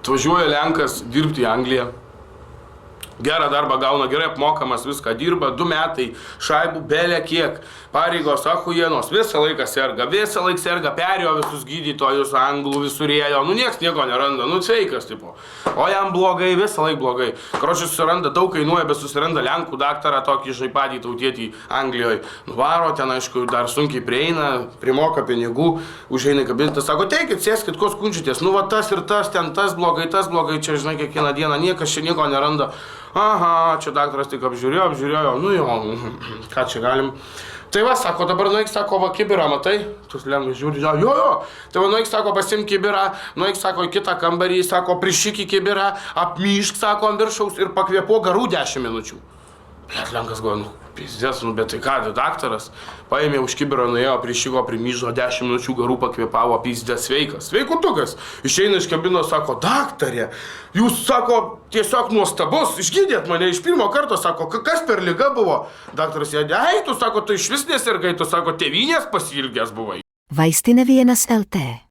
Atvažiuoja Lenkas dirbti į Angliją. Gerą darbą gauna, gerai apmokamas, viską dirba, 2 metai, šaibų belė kiek, pareigos ahujienos, visą laiką serga, perėjo visus gydytojus, anglų visur ėjo, nieks nieko neranda, sveikas, tipo. O jam blogai, visą laiką blogai. Karočiui susiranda, daug kainuoja, bet susiranda Lenkų daktarą, tokį žaipadį tautietį Anglijoje. Varo ten, aišku, dar sunkiai prieina, primoka pinigų, užeina į kabinetą, sako, teikit, sėskit, ko skundžiatės, tas ir tas, ten tas blogai, čia, žinai, kiekvieną dieną, niekas čia nieko neranda. Aha, čia daktaras tik apžiūrėjo, ką čia galim. Tai va, sako, dabar nueik, sako, va, kibirą, matai? Tu lengvai žiūri, jo. Tai va, nueik, sako, pasim kibirą, nueik, sako, į kitą kambarį, sako, prišyk į kibirą, apmyšk, sako, ant viršaus ir pakvėpuok garų 10 minučių. Bet Lenkas galvoja, pizdės, bet tai ką, daktaras paėmė už kibirą, nuėjo, prišyko, primyžo, 10 minučių garų pakvėpavo, pizdės, sveikas. Sveikutukas. Išeina iš kabinos, sako, daktarė, jūs, sako, tiesiog nuostabus, išgydėt mane iš pirmo karto, sako, kas per liga buvo? Daktaras jėdė, tu, sako, tu išvis nesirgai, tu, sako, tėvynės pasilgęs buvai. Vaistinė 1 LT